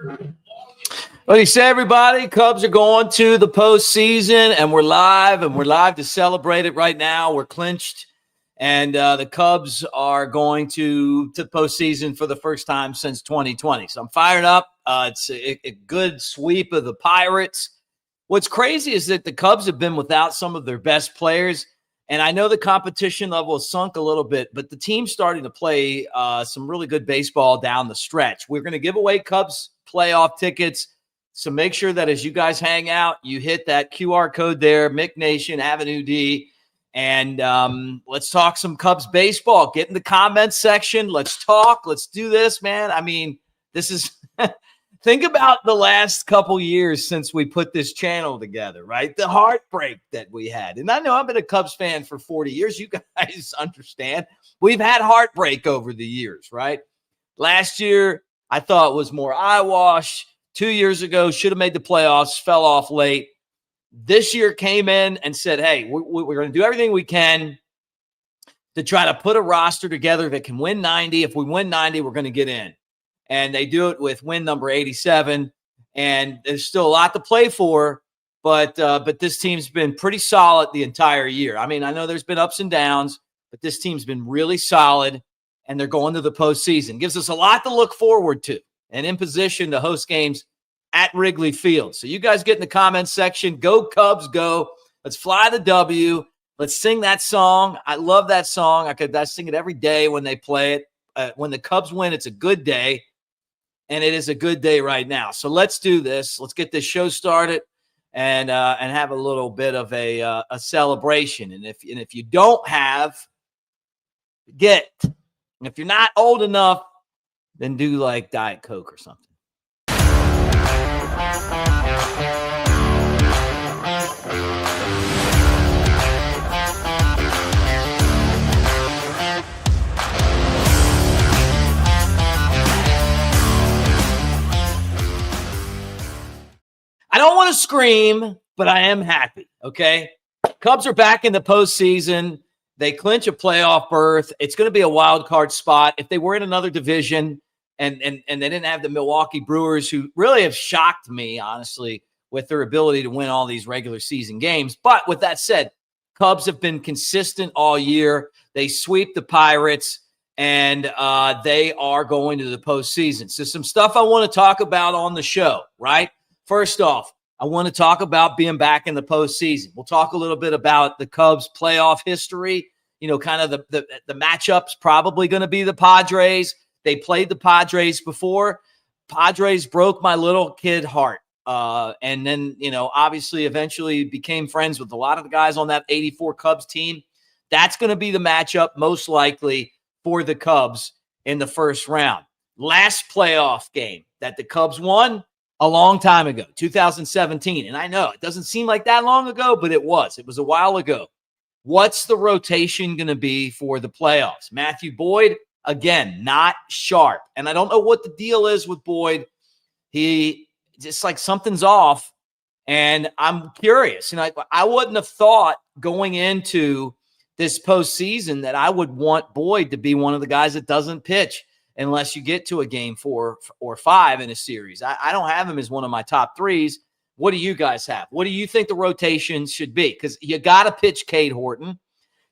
What do you say, everybody? Cubs are going to the postseason, and we're live to celebrate it right now. We're clinched, and the Cubs are going to the postseason for the first time since 2020. So I'm fired up. It's a good sweep of the Pirates. What's crazy is that the Cubs have been without some of their best players, and I know the competition level has sunk a little bit, but the team's starting to play some really good baseball down the stretch. We're going to give away Cubs playoff tickets. So make sure that as you guys hang out, you hit that QR code there, Mick Nation, AveD, and let's talk some Cubs baseball. Get in the comments section. Let's talk. Let's do this, man. I mean, this is – think about the last couple years since we put this channel together, right? The heartbreak that we had. And I know I've been a Cubs fan for 40 years. You guys understand. We've had heartbreak over the years, right? Last year, I thought was more eyewash. 2 years ago, should have made the playoffs, fell off late. This year came in and said, hey, we're going to do everything we can to try to put a roster together that can win 90. If we win 90, we're going to get in. And they do it with win number 87. And there's still a lot to play for, but this team's been pretty solid the entire year. I mean, I know there's been ups and downs, but this team's been really solid, and they're going to the postseason. Gives us a lot to look forward to, and in position to host games at Wrigley Field. So you guys get in the comments section. Go Cubs, go. Let's fly the W. Let's sing that song. I love that song. I sing it every day when they play it. When the Cubs win, it's a good day, and it is a good day right now. So let's do this. Let's get this show started and have a little bit of a celebration. And if you don't have, get. And if you're not old enough, then do like Diet Coke or something. I don't want to scream, but I am happy, okay? Cubs are back in the postseason. They clinch a playoff berth. It's going to be a wild card spot. If they were in another division and they didn't have the Milwaukee Brewers, who really have shocked me, honestly, with their ability to win all these regular season games. But with that said, Cubs have been consistent all year. They sweep the Pirates, and they are going to the postseason. So some stuff I want to talk about on the show, right? First off, I want to talk about being back in the postseason. We'll talk a little bit about the Cubs' playoff history. You know, kind of the matchup's probably going to be the Padres. They played the Padres before. Padres broke my little kid heart. And then, you know, obviously eventually became friends with a lot of the guys on that 84 Cubs team. That's going to be the matchup most likely for the Cubs in the first round. Last playoff game that the Cubs won a long time ago, 2017. And I know it doesn't seem like that long ago, but it was. It was a while ago. What's the rotation going to be for the playoffs? Matthew Boyd, again, not sharp. And I don't know what the deal is with Boyd. He just like something's off. And I'm curious. You know, I wouldn't have thought going into this postseason that I would want Boyd to be one of the guys that doesn't pitch unless you get to a game 4 or 5 in a series. I don't have him as one of my top threes. What do you guys have? What do you think the rotation should be? Because you got to pitch Cade Horton.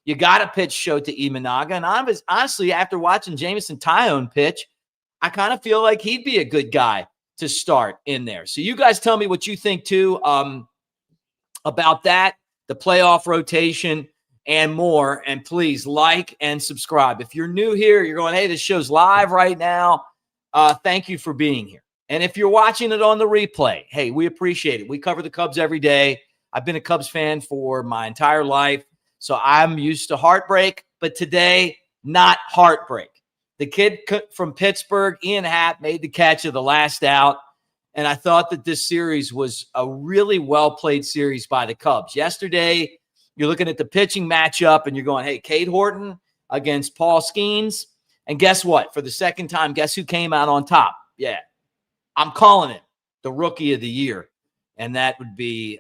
You got to pitch Shota Imanaga. And honestly, after watching Jameson Taillon pitch, I kind of feel like he'd be a good guy to start in there. So you guys tell me what you think, too, about that, the playoff rotation, and more. And please like and subscribe. If you're new here, you're going, hey, this show's live right now. Thank you for being here. And if you're watching it on the replay, hey, we appreciate it. We cover the Cubs every day. I've been a Cubs fan for my entire life, so I'm used to heartbreak. But today, not heartbreak. The kid from Pittsburgh, Ian Happ, made the catch of the last out. And I thought that this series was a really well-played series by the Cubs. Yesterday, you're looking at the pitching matchup, and you're going, hey, Cade Horton against Paul Skeens. And guess what? For the second time, guess who came out on top? Yeah, I'm calling it the Rookie of the Year, and that would be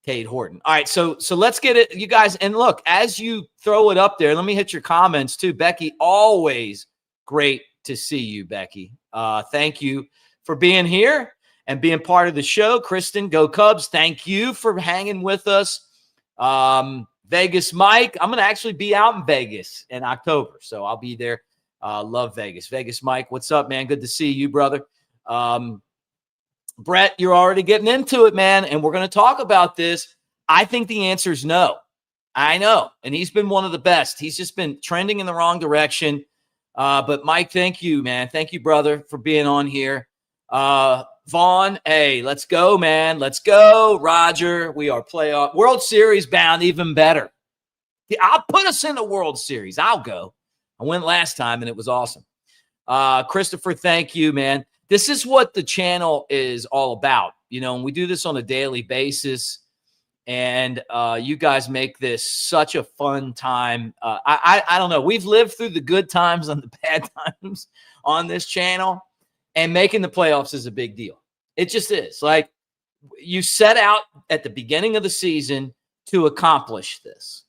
Cade Horton. All right, so let's get it, you guys. And look, as you throw it up there, let me hit your comments too. Becky, always great to see you, Becky. Thank you for being here and being part of the show. Kristen, go Cubs. Thank you for hanging with us. Vegas Mike, I'm going to actually be out in Vegas in October, so I'll be there. Love Vegas. Vegas Mike, what's up, man? Good to see you, brother. Brett, you're already getting into it, man, and we're going to talk about this. I think the answer is no. I know, and he's been one of the best. He's just been trending in the wrong direction. But, Mike, thank you, man. Thank you, brother, for being on here. Vaughn, hey, let's go, man. Let's go. Roger, we are playoff. World Series bound, even better. I'll put us in the World Series. I'll go. I went last time, and it was awesome. Christopher, thank you, man. This is what the channel is all about. You know, and we do this on a daily basis. And you guys make this such a fun time. I don't know. We've lived through the good times and the bad times on this channel, and making the playoffs is a big deal. It just is. Like, you set out at the beginning of the season to accomplish this.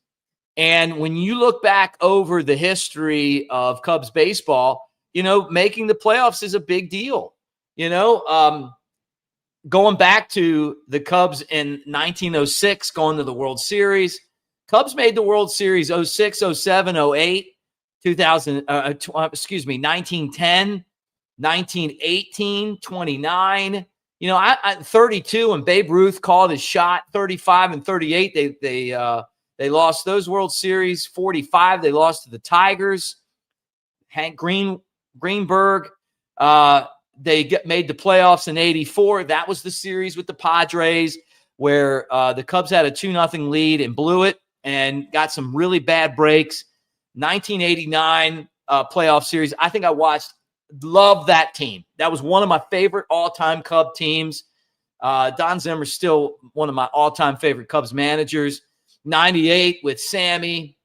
And when you look back over the history of Cubs baseball, you know, making the playoffs is a big deal. You know, going back to the Cubs in 1906, going to the World Series. Cubs made the World Series 06, 07, 08, 1910, 1918, 29. You know, I 32 when Babe Ruth called his shot. 35 and 38, they lost those World Series. 45, they lost to the Tigers. Hank Greenberg. They made the playoffs in 84. That was the series with the Padres where the Cubs had a 2-0 lead and blew it and got some really bad breaks. 1989 playoff series. I think I watched. Love that team. That was one of my favorite all-time Cub teams. Don Zimmer's still one of my all-time favorite Cubs managers. 98 with Sammy.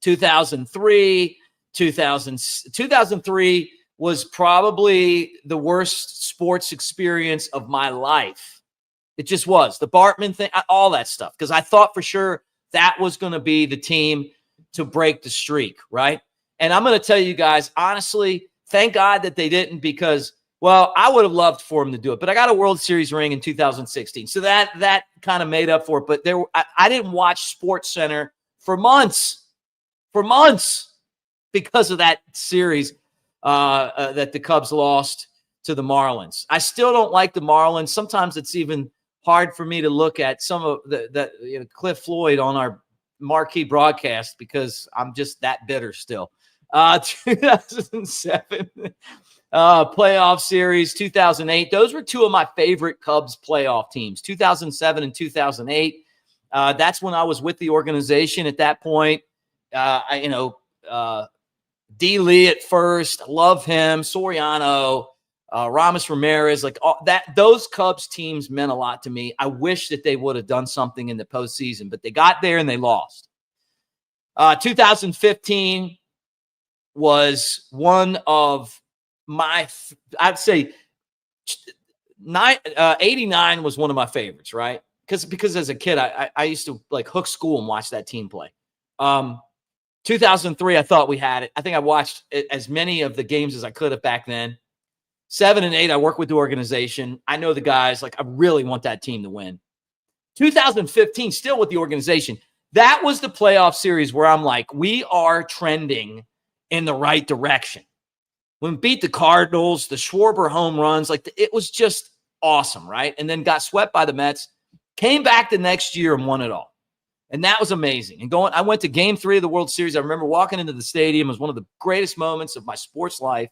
2003. 2003 was probably the worst sports experience of my life. It just was. The Bartman thing, all that stuff. Because I thought for sure that was going to be the team to break the streak, right? And I'm going to tell you guys, honestly, thank God that they didn't, because, well, I would have loved for them to do it. But I got a World Series ring in 2016. So that kind of made up for it. But I didn't watch SportsCenter for months because of that series that the Cubs lost to the Marlins. I still don't like the Marlins. Sometimes it's even hard for me to look at some of the Cliff Floyd on our marquee broadcast because I'm just that bitter still. 2007 playoff series, 2008. Those were two of my favorite Cubs playoff teams, 2007 and 2008. That's when I was with the organization at that point. D. Lee at first, love him. Soriano, Ramos Ramirez, like all that. Those Cubs teams meant a lot to me. I wish that they would have done something in the postseason, but they got there and they lost. 2015 was one of my, I'd say 89 was one of my favorites, right? Because as a kid, I used to like hook school and watch that team play. 2003, I thought we had it. I think I watched as many of the games as I could have back then. 7 and 8, I work with the organization. I know the guys. Like, I really want that team to win. 2015, still with the organization. That was the playoff series where I'm like, we are trending in the right direction. When we beat the Cardinals, the Schwarber home runs, like it was just awesome, right? And then got swept by the Mets. Came back the next year and won it all. And that was amazing. And I went to game 3 of the World Series. I remember walking into the stadium. It was one of the greatest moments of my sports life.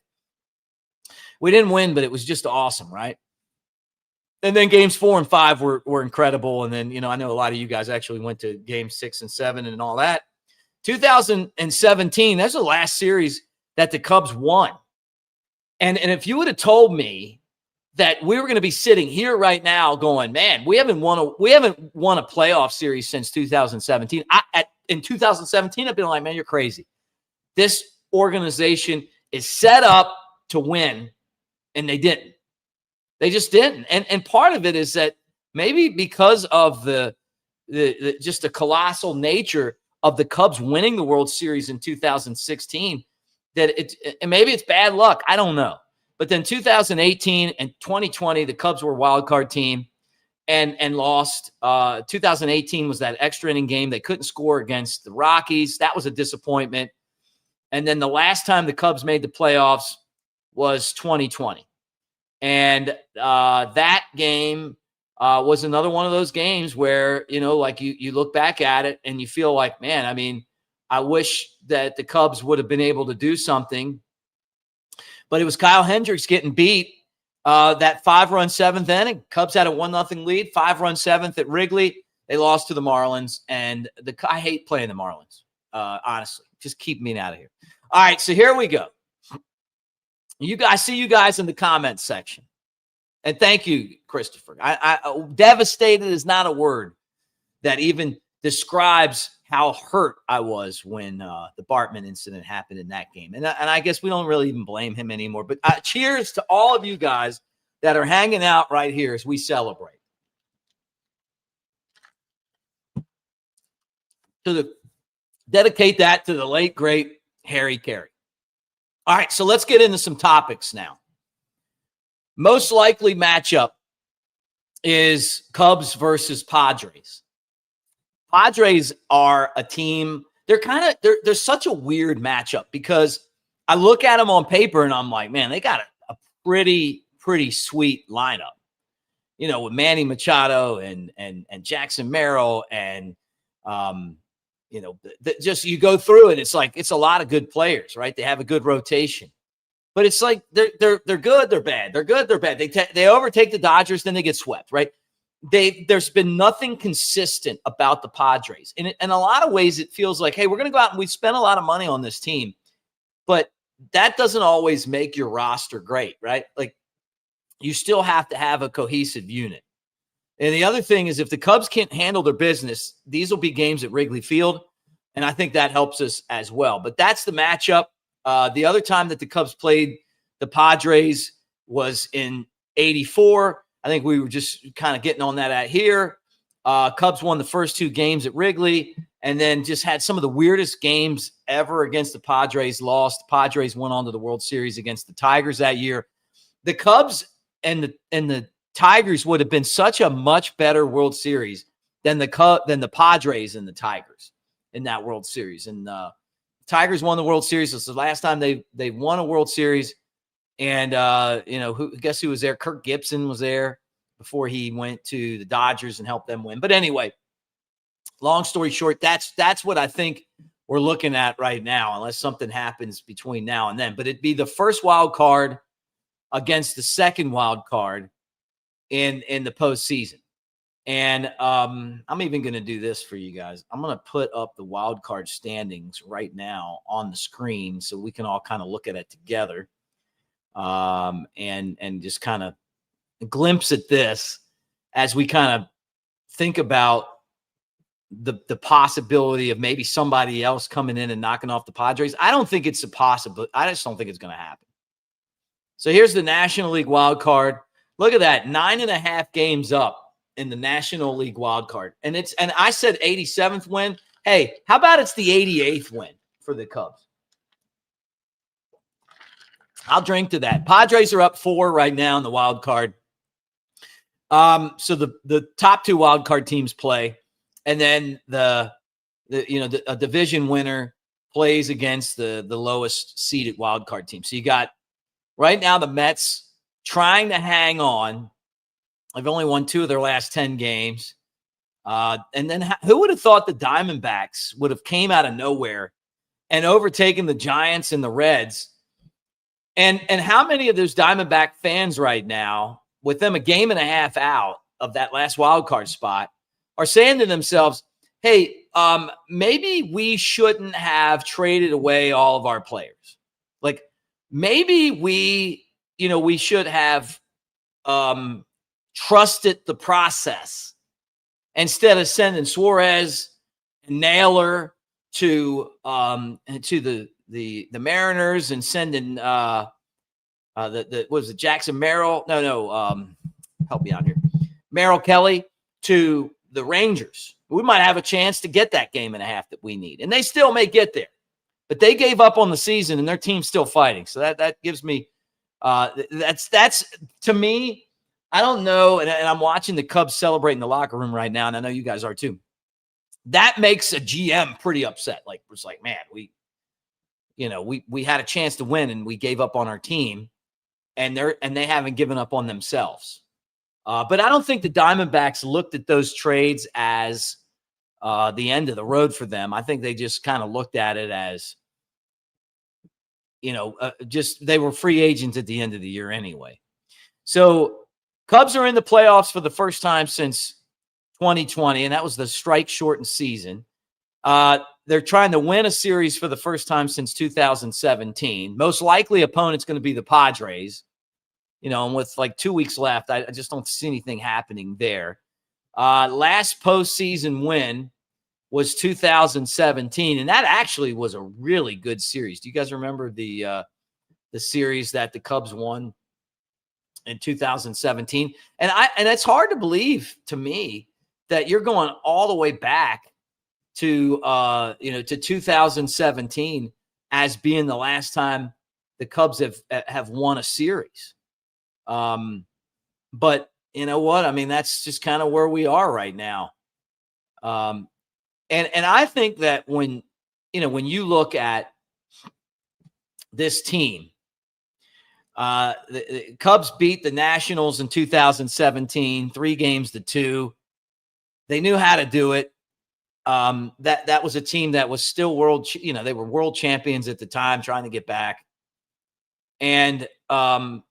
We didn't win, but it was just awesome, right? And then games 4 and 5 were incredible. And then, I know a lot of you guys actually went to games 6 and 7 and all that. 2017, that's the last series that the Cubs won. And if you would have told me that we were going to be sitting here right now going, man, we haven't won a playoff series since 2017. In 2017, I've been like, man, you're crazy. This organization is set up to win, and they didn't. They just didn't. And part of it is that maybe because of the just the colossal nature of the Cubs winning the World Series in 2016, that and maybe it's bad luck. I don't know. But then 2018 and 2020, the Cubs were a wild card team and lost. 2018 was that extra inning game. They couldn't score against the Rockies. That was a disappointment. And then the last time the Cubs made the playoffs was 2020. And that game was another one of those games where, like you look back at it and you feel like, man, I mean, I wish that the Cubs would have been able to do something. But it was Kyle Hendricks getting beat that 5-run seventh inning. Cubs had a 1-0 lead, 5-run seventh at Wrigley. They lost to the Marlins. And I hate playing the Marlins, honestly. Just keep me out of here. All right, so here we go. I see you guys in the comments section. And thank you, Christopher. I devastated is not a word that even describes how hurt I was when the Bartman incident happened in that game. And I guess we don't really even blame him anymore. But cheers to all of you guys that are hanging out right here as we celebrate. Dedicate that to the late, great Harry Carey. All right, so let's get into some topics now. Most likely matchup is Cubs versus Padres. Padres are a team. They're such a weird matchup because I look at them on paper and I'm like, man, they got a pretty sweet lineup. With Manny Machado and Jackson Merrill and just you go through it. It's like it's a lot of good players, right? They have a good rotation. But it's like they're good, they're bad. They're good, they're bad. They overtake the Dodgers, then they get swept, right? There's been nothing consistent about the Padres. And in a lot of ways, it feels like, hey, we're going to go out and we spent a lot of money on this team. But that doesn't always make your roster great, right? Like you still have to have a cohesive unit. And the other thing is if the Cubs can't handle their business, these will be games at Wrigley Field. And I think that helps us as well. But that's the matchup. The other time that the Cubs played the Padres was in 84. I think we were just kind of getting on that at here. Cubs won the first 2 games at Wrigley and then just had some of the weirdest games ever against the Padres. Lost. The Padres went on to the World Series against the Tigers that year. The Cubs and the Tigers would have been such a much better World Series than the Padres and the Tigers in that World Series. And Tigers won the World Series. This is the last time they won a World Series. And, guess who was there? Kirk Gibson was there before he went to the Dodgers and helped them win. But anyway, long story short, that's what I think we're looking at right now, unless something happens between now and then. But it'd be the first wild card against the second wild card in the postseason. And I'm even going to do this for you guys. I'm going to put up the wild card standings right now on the screen so we can all kind of look at it together. And just kind of glimpse at this as we kind of think about the possibility of maybe somebody else coming in and knocking off the Padres. I don't think it's a possibility. I just don't think it's going to happen. So here's the National League wild card. Look at that, 9.5 games up in the National League wild card. And I said 87th win. Hey, how about it's the 88th win for the Cubs? I'll drink to that. Padres are up 4 right now in the wild card. So the top 2 wild card teams play, and then a division winner plays against the lowest seeded wild card team. So you got right now the Mets trying to hang on. They've only won 2 of their last 10 games. And then who would have thought the Diamondbacks would have came out of nowhere and overtaken the Giants and the Reds? And how many of those Diamondback fans right now, with them a game and a half out of that last wild card spot, are saying to themselves, hey, maybe we shouldn't have traded away all of our players. Like maybe we should have trusted the process instead of sending Suarez and Naylor to the Mariners and sending was it Jackson Merrill? No, help me out here. Merrill Kelly to the Rangers. We might have a chance to get that game and a half that we need. And they still may get there. But they gave up on the season and their team's still fighting. So that gives me That's to me. I don't know, and I'm watching the Cubs celebrate in the locker room right now, and I know you guys are too. That makes a GM pretty upset. Like, it's like, man, we had a chance to win, and we gave up on our team, and they haven't given up on themselves. But I don't think the Diamondbacks looked at those trades as the end of the road for them. I think they just kind of looked at it as, just they were free agents at the end of the year anyway. So Cubs are in the playoffs for the first time since 2020, and that was the strike-shortened season. They're trying to win a series for the first time since 2017. Most likely opponent's going to be the Padres. And with like 2 weeks left, I just don't see anything happening there. Last postseason win was 2017, and that actually was a really good series. Do you guys remember the series that the Cubs won in 2017? And it's hard to believe to me that you're going all the way back to 2017 as being the last time the Cubs have won a series. But you know what? I mean, that's just kind of where we are right now. And I think that when you look at this team, the Cubs beat the Nationals in 2017, 3-2. They knew how to do it. That was a team that was still they were world champions at the time, trying to get back. And that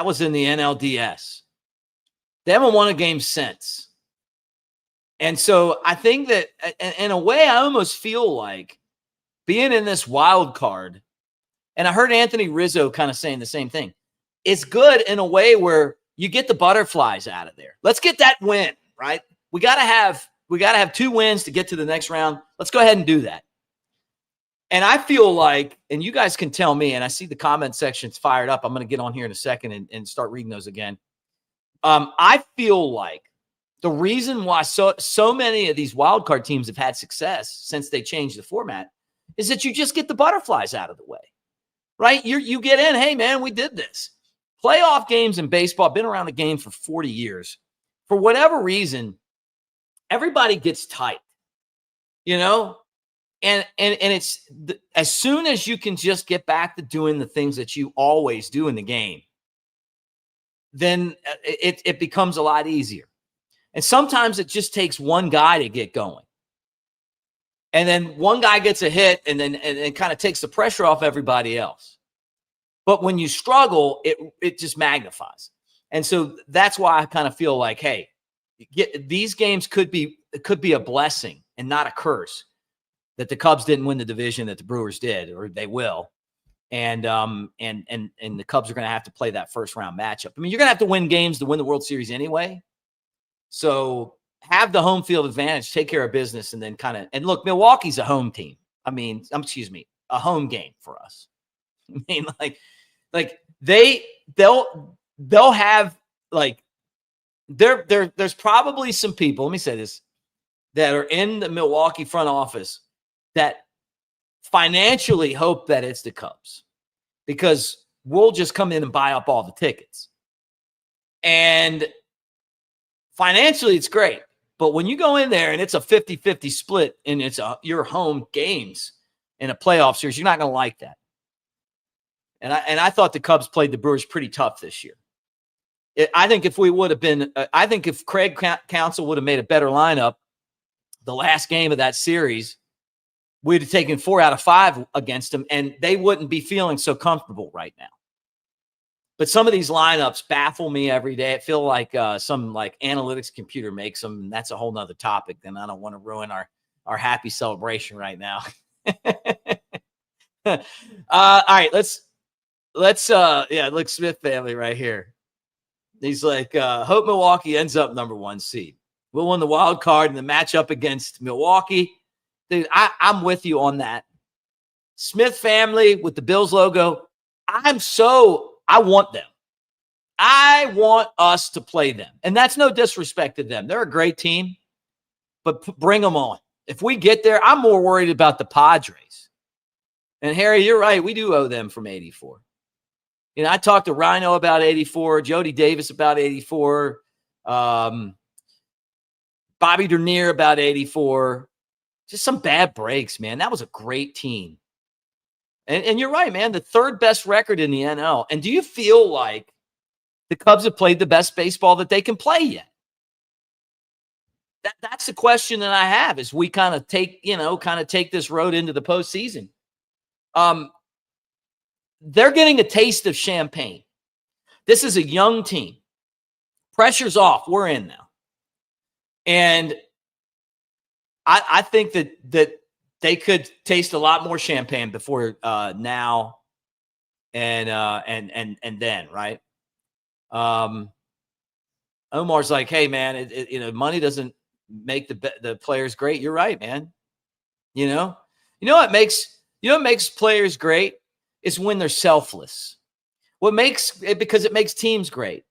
was in the NLDS. They haven't won a game since. And so I think that in a way, I almost feel like being in this wild card, and I heard Anthony Rizzo kind of saying the same thing. It's good in a way where you get the butterflies out of there. Let's get that win, right? We got to have 2 wins to get to the next round. Let's go ahead and do that. And I feel like, and you guys can tell me, and I see the comment section's fired up. I'm going to get on here in a second and start reading those again. I feel like the reason why so many of these wild card teams have had success since they changed the format is that you just get the butterflies out of the way, right? You get in, hey, man, we did this. Playoff games in baseball, been around the game for 40 years. For whatever reason, everybody gets tight, And it's as soon as you can just get back to doing the things that you always do in the game, then it becomes a lot easier. And sometimes it just takes one guy to get going. And then one guy gets a hit and then kind of takes the pressure off everybody else. But when you struggle, it just magnifies. And so that's why I kind of feel like, hey, these games could be a blessing and not a curse that the Cubs didn't win the division that the Brewers did, or they will. And the Cubs are going to have to play that first round matchup. I mean, you're going to have to win games to win the World Series anyway. So have the home field advantage, take care of business, and then and look, Milwaukee's a home team. I mean, a home game for us. I mean, like they'll have there's probably some people, let me say this, that are in the Milwaukee front office that financially hope that it's the Cubs, because we'll just come in and buy up all the tickets. And financially, it's great. But when you go in there and it's a 50-50 split and it's your home games in a playoff series, you're not going to like that. And I thought the Cubs played the Brewers pretty tough this year. I think if Craig Counsell would have made a better lineup the last game of that series, we'd have taken 4 out of 5 against them, and they wouldn't be feeling so comfortable right now. But some of these lineups baffle me every day. I feel like some analytics computer makes them, and that's a whole nother topic. And I don't want to ruin our happy celebration right now. All right, let's look, Smith family right here. He's like, hope Milwaukee ends up number 1 seed. We'll win the wild card in the matchup against Milwaukee. Dude, I'm with you on that. Smith family with the Bills logo. I want them. I want us to play them. And that's no disrespect to them. They're a great team, but bring them on. If we get there, I'm more worried about the Padres. And Harry, you're right. We do owe them from 84. I talked to Rhino about 84, Jody Davis about 84, Bobby Dernier about 84. Just some bad breaks, man. That was a great team. And you're right, man. The third best record in the NL. And do you feel like the Cubs have played the best baseball that they can play yet? That's the question that I have as we kind of take this road into the postseason. They're getting a taste of champagne. This is a young team. Pressure's off. We're in now. And I think that they could taste a lot more champagne before now and then, right? Omar's like, hey, man, money doesn't make the players great. You're right, man. What makes players great is when they're selfless. Because it makes teams great.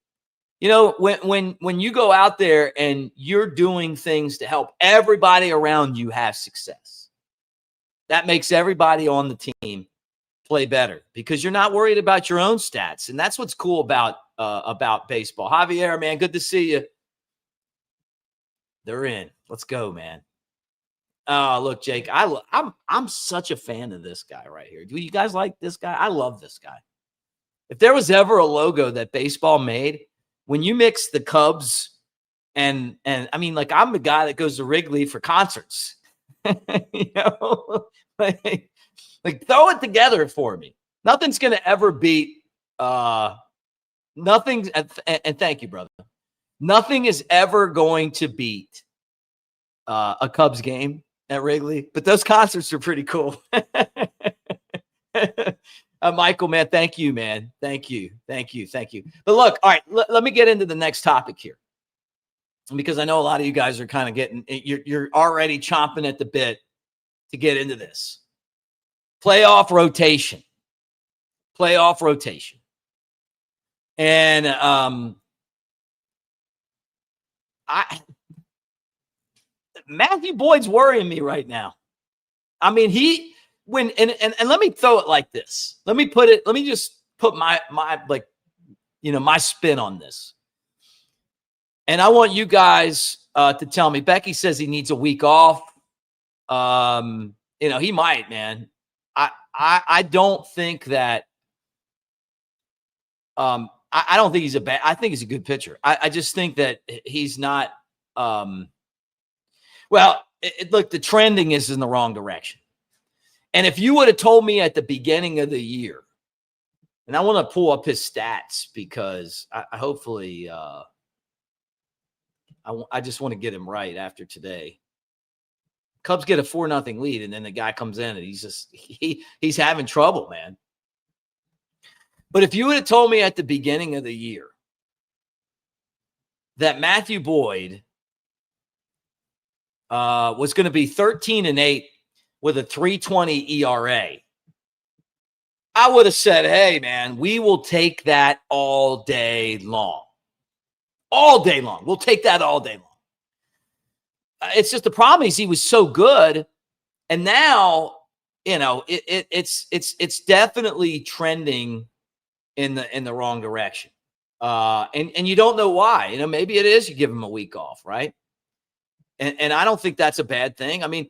When you go out there and you're doing things to help everybody around you have success, that makes everybody on the team play better because you're not worried about your own stats. And that's what's cool about baseball. Javier, man, good to see you. They're in. Let's go, man. Look, Jake, I'm such a fan of this guy right here. Do you guys like this guy? I love this guy. If there was ever a logo that baseball made, when you mix the Cubs and I mean, like, I'm the guy that goes to Wrigley for concerts. Like throw it together for me. Nothing's going to ever beat nothing. And thank you, brother. Nothing is ever going to beat a Cubs game at Wrigley, but those concerts are pretty cool. Michael, man, thank you, man. Thank you. But look, all right, let me get into the next topic here, because I know a lot of you guys are kind of you're already chomping at the bit to get into this. Playoff rotation. And Matthew Boyd's worrying me right now. I mean, and let me throw it like this. Let me just put my my spin on this. And I want you guys to tell me. Becky says he needs a week off. He might, man. I don't think that I don't think he's I think he's a good pitcher. I just think that he's not look, the trending is in the wrong direction. And if you would have told me at the beginning of the year, and I want to pull up his stats because I hopefully I just want to get him right after today. Cubs get a 4-0 lead, and then the guy comes in and he's having trouble, man. But if you would have told me at the beginning of the year that Matthew Boyd was going to be 13-8 with a 3.20 ERA, I would have said, hey, man, we will take that all day long. All day long. We'll take that all day long. It's just the problem is he was so good, and now it's definitely trending in the wrong direction. And you don't know why. Maybe it is you give him a week off, right? And I don't think that's a bad thing. I mean,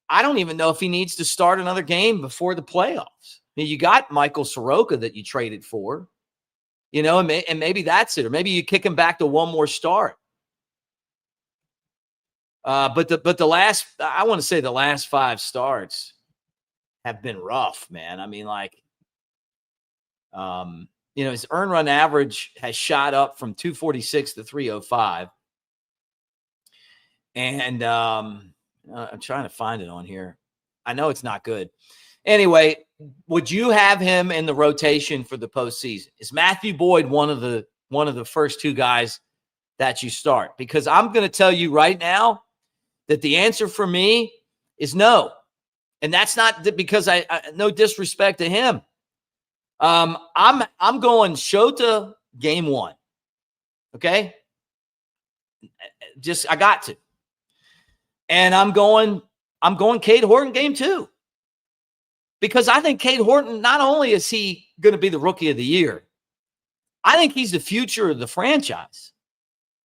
I don't even know if he needs to start another game before the playoffs. I mean, you got Michael Soroka that you traded for, and maybe that's it. Or maybe you kick him back to one more start. But the last, I want to say the last 5 starts have been rough, man. I mean, his earned run average has shot up from 246 to 305. And I'm trying to find it on here. I know it's not good. Anyway, would you have him in the rotation for the postseason? Is Matthew Boyd one of the first 2 guys that you start? Because I'm going to tell you right now that the answer for me is no. And that's not because I no disrespect to him. I'm going Shota game 1. Okay? I got to. And I'm going Cade Horton game 2. because I think Cade Horton, not only is he going to be the rookie of the year, I think he's the future of the franchise.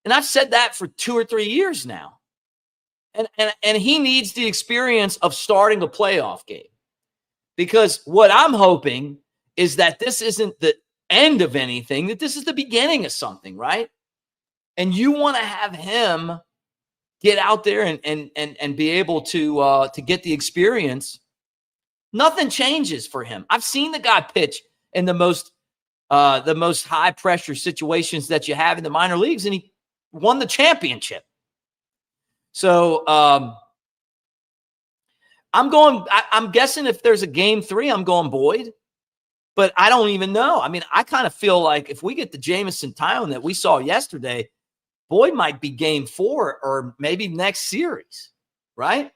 And I've said that for 2 or 3 years now. And he needs the experience of starting a playoff game. Because what I'm hoping is that this isn't the end of anything, that this is the beginning of something, right? And you want to have him get out there and be able to get the experience. Nothing changes for him. I've seen the guy pitch in the most high pressure situations that you have in the minor leagues, and he won the championship. So I'm guessing if there's a game 3, I'm going Boyd, but I don't even know. I mean, I kind of feel like if we get the Jameson Taillon that we saw yesterday, Boyd might be game 4 or maybe next series, right?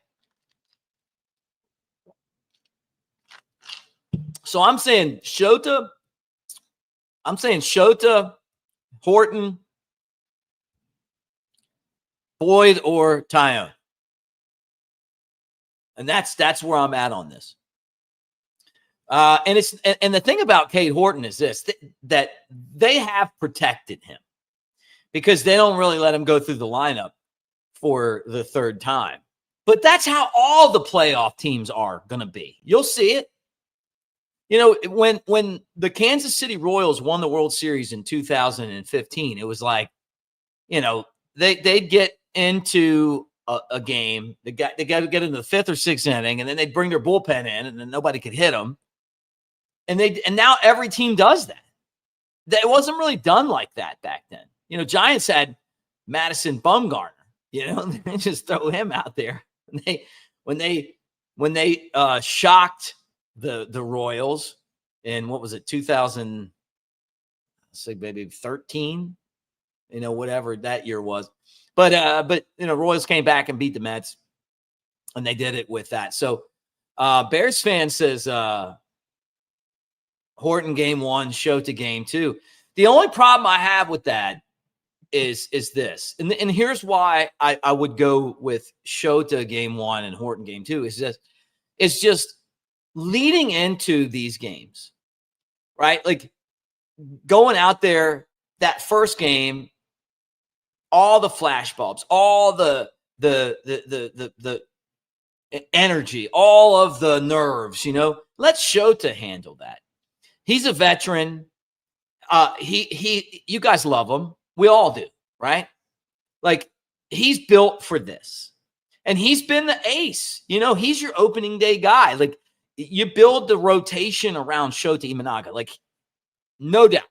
So I'm saying Shota, Horton, Boyd, or Taillon. And that's where I'm at on this. And the thing about Cade Horton is this, that they have protected him because they don't really let him go through the lineup for the 3rd time. But that's how all the playoff teams are going to be. You'll see it. You know, when the Kansas City Royals won the World Series in 2015, it was like, you know, they'd get into a game. They got to get into the 5th or 6th inning, and then they'd bring their bullpen in, and then nobody could hit them. And now every team does that. It wasn't really done like that back then. You know, Giants had Madison Bumgarner. You know, they just throw him out there. When they shocked the Royals in, what was it, 2000? Say maybe 13. You know, whatever that year was. But you know, Royals came back and beat the Mets, and they did it with that. So Bears fan says Horton game 1, Shota game 2. The only problem I have with that is this, and here's why I would go with Shota game 1 and Horton game 2. It's just leading into these games, right? Like going out there that first game, all the flashbulbs, all the energy, all of the nerves, you know, let Shota handle that. He's a veteran. You guys love him. We all do, right? Like, he's built for this. And he's been the ace. You know, he's your opening day guy. Like, you build the rotation around Shota Imanaga, like, no doubt.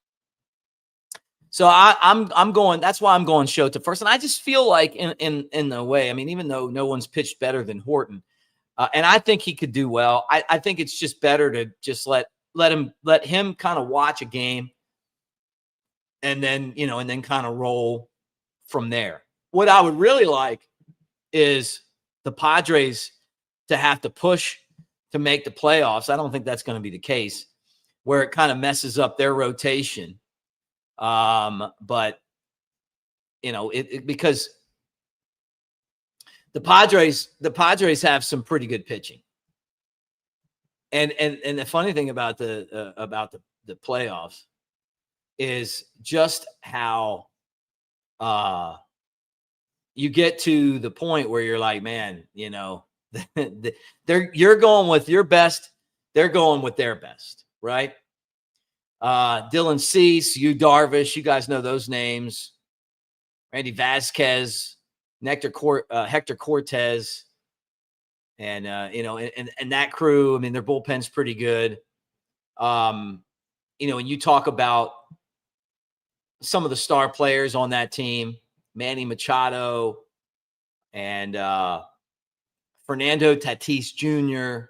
So I'm going. That's why I'm going Shota first. And I just feel like in a way, I mean, even though no one's pitched better than Horton, and I think he could do well, I think it's just better to just let him kind of watch a game, and then kind of roll from there. What I would really like is the Padres to have to push to make the playoffs. I don't think that's going to be the case, where it kind of messes up their rotation. But you know, because the Padres have some pretty good pitching. And the funny thing about the playoffs is just how you get to the point where you're like, man, you know, you're going with your best, they're going with their best, right? Dylan Cease, Yu Darvish, you guys know those names. Randy Vasquez, Hector Cortez, and and that crew. I mean, their bullpen's pretty good. You know, and you talk about some of the star players on that team, Manny Machado and Fernando Tatis Jr.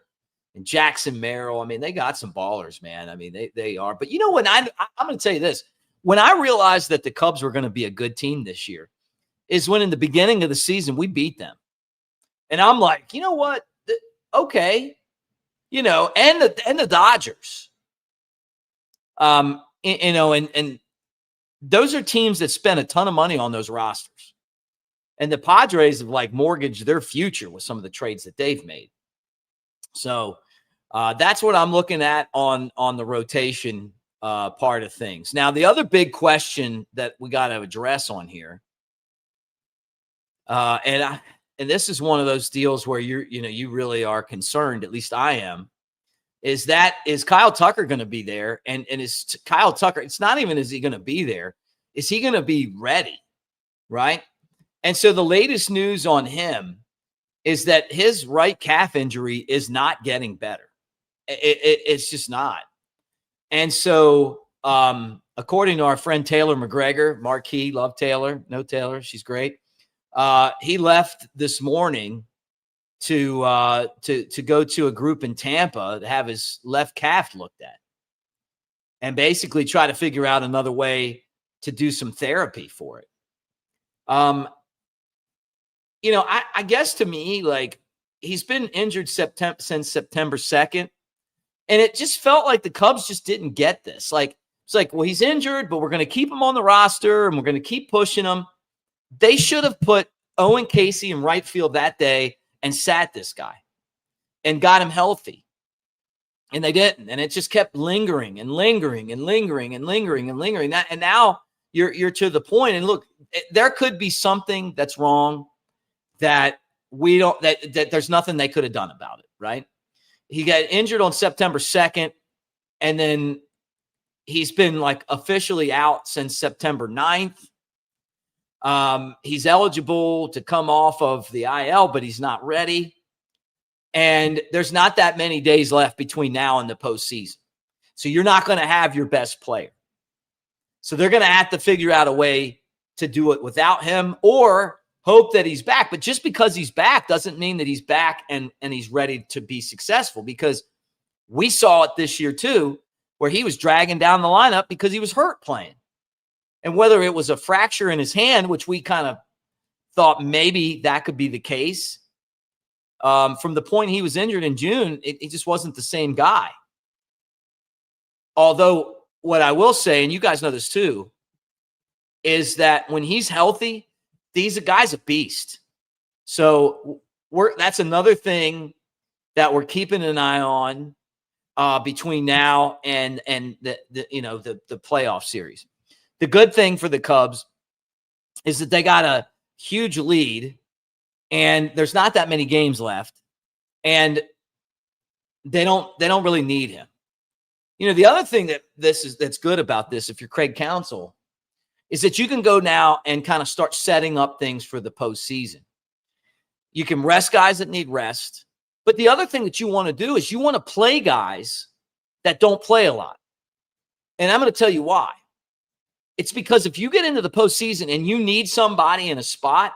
and Jackson Merrill. I mean, they got some ballers, man. I mean, they are. But you know, when I'm going to tell you this, when I realized that the Cubs were going to be a good team this year is when in the beginning of the season we beat them. And I'm like, you know what? Okay. You know, and the Dodgers. You know, and those are teams that spend a ton of money on those rosters. And the Padres have like mortgaged their future with some of the trades that they've made. So That's what I'm looking at on the rotation part of things. Now, the other big question that we got to address on here, and this is one of those deals where you really are concerned, at least I am, is Kyle Tucker going to be there? And is Kyle Tucker, it's not even is he going to be there, is he going to be ready, right? And so the latest news on him is that his right calf injury is not getting better. It's just not. And so according to our friend Taylor McGregor, Marquis, love Taylor, no Taylor, she's great. He left this morning to go to a group in Tampa to have his left calf looked at and basically try to figure out another way to do some therapy for it. I guess to me, like, he's been injured since September 2nd. And it just felt like the Cubs just didn't get this. Like, it's like, well, he's injured, but we're going to keep him on the roster and we're going to keep pushing him. They should have put Owen Casey in right field that day and sat this guy and got him healthy. And they didn't. And it just kept lingering and lingering and lingering and lingering and lingering. And now you're to the point. And look, there could be something that's wrong that we don't, that there's nothing they could have done about it, right? He got injured on September 2nd, and then he's been like officially out since September 9th. He's eligible to come off of the IL, but he's not ready. And there's not that many days left between now and the postseason. So you're not going to have your best player. So they're going to have to figure out a way to do it without him or hope that he's back. But just because he's back doesn't mean that he's back and he's ready to be successful, because we saw it this year too, where he was dragging down the lineup because he was hurt playing. And whether it was a fracture in his hand, which we kind of thought maybe that could be the case, from the point he was injured in June, he just wasn't the same guy. Although what I will say, and you guys know this too, is that when he's healthy, these guy's a beast. So that's another thing that we're keeping an eye on between now and the playoff series. The good thing for the Cubs is that they got a huge lead and there's not that many games left, and they don't really need him. The other thing that's good about this, if you're Craig Counsell, is that you can go now and kind of start setting up things for the postseason. You can rest guys that need rest. But the other thing that you want to do is you want to play guys that don't play a lot. And I'm going to tell you why. It's because if you get into the postseason and you need somebody in a spot,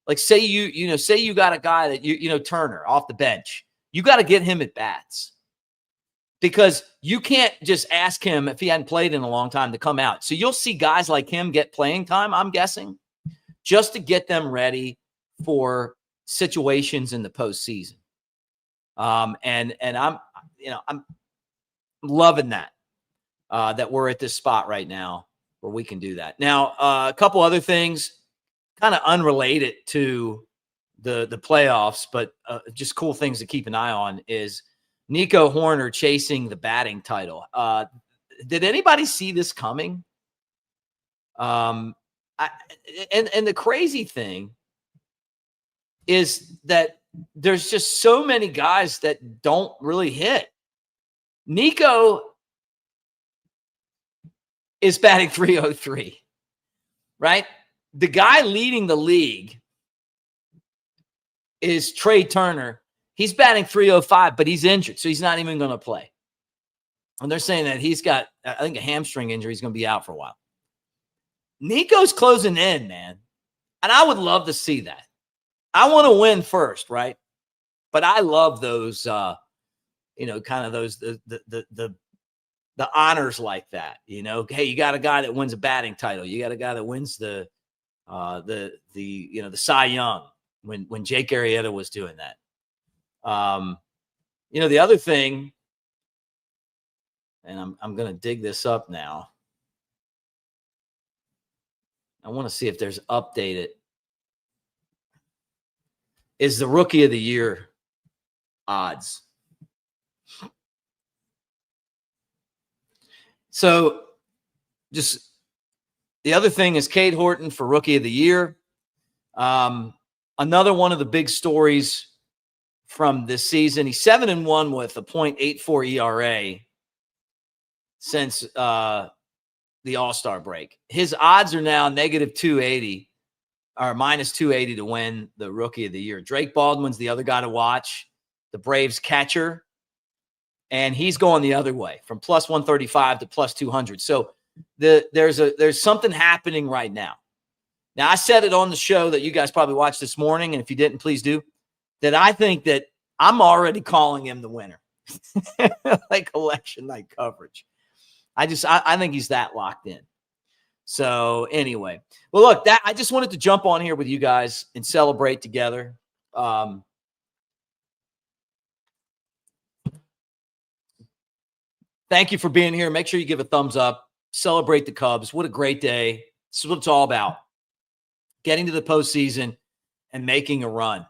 like say you got a guy that Turner off the bench, you got to get him at bats. Because you can't just ask him if he hadn't played in a long time to come out. So you'll see guys like him get playing time, I'm guessing, just to get them ready for situations in the postseason. And I'm loving that we're at this spot right now where we can do that. Now, a couple other things kind of unrelated to the playoffs, but just cool things to keep an eye on is Nico Horner chasing the batting title. Did anybody see this coming? And the crazy thing is that there's just so many guys that don't really hit. Nico is batting 303, right? The guy leading the league is Trey Turner. He's batting 305, but he's injured, so he's not even going to play. And they're saying that he's got, I think, a hamstring injury. He's going to be out for a while. Nico's closing in, man. And I would love to see that. I want to win first, right? But I love those, kind of those, the honors like that. Hey, you got a guy that wins a batting title. You got a guy that wins the Cy Young when Jake Arrieta was doing that. The other thing, and I'm going to dig this up now. I want to see if there's updated, is the Rookie of the Year odds. So just the other thing is Cade Horton for Rookie of the Year. Another one of the big stories from this season. He's 7-1 with a .84 ERA since the All-Star break. His odds are now negative 280 or minus 280 to win the Rookie of the Year. Drake Baldwin's the other guy to watch, the Braves catcher, and he's going the other way from plus 135 to plus 200. So there's something happening right now. Now, I said it on the show that you guys probably watched this morning, and if you didn't, please do, that I think that I'm already calling him the winner, like election night coverage. I think he's that locked in. So anyway, well, look, I just wanted to jump on here with you guys and celebrate together. Thank you for being here. Make sure you give a thumbs up. Celebrate the Cubs. What a great day. This is what it's all about. Getting to the postseason and making a run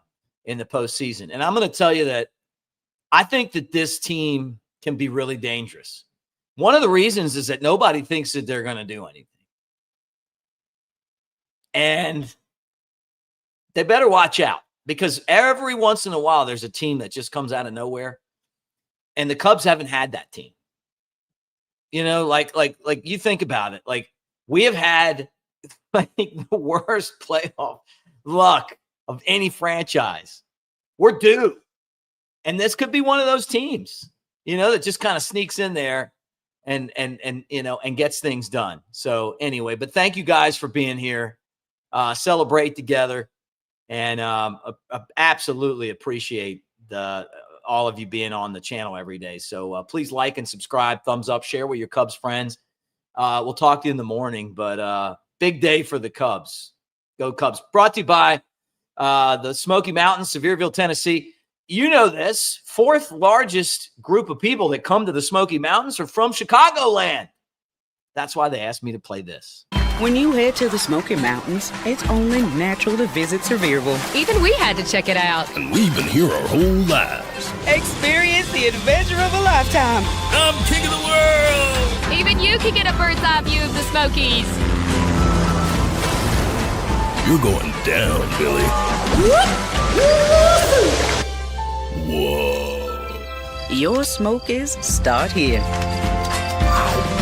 in the postseason. And I'm going to tell you that I think that this team can be really dangerous. One of the reasons is that nobody thinks that they're going to do anything. And they better watch out, because every once in a while there's a team that just comes out of nowhere. And the Cubs haven't had that team. You know, like you think about it. Like, we have had like the worst playoff luck of any franchise. We're due. And this could be one of those teams, you know, that just kind of sneaks in there and you know, and gets things done. So anyway, but thank you guys for being here. Celebrate together, and absolutely appreciate all of you being on the channel every day. So please like and subscribe, thumbs up, share with your Cubs friends. We'll talk to you in the morning, but big day for the Cubs. Go Cubs. Brought to you by the Smoky Mountains, Sevierville, Tennessee. You know this, fourth largest group of people that come to the Smoky Mountains are from Chicagoland. That's why they asked me to play this. When you head to the Smoky Mountains, it's only natural to visit Sevierville. Even we had to check it out. And we've been here our whole lives. Experience the adventure of a lifetime. I'm king of the world. Even you can get a bird's eye view of the Smokies. You're going down, Billy. Whoa. Your Smokies start here. Wow.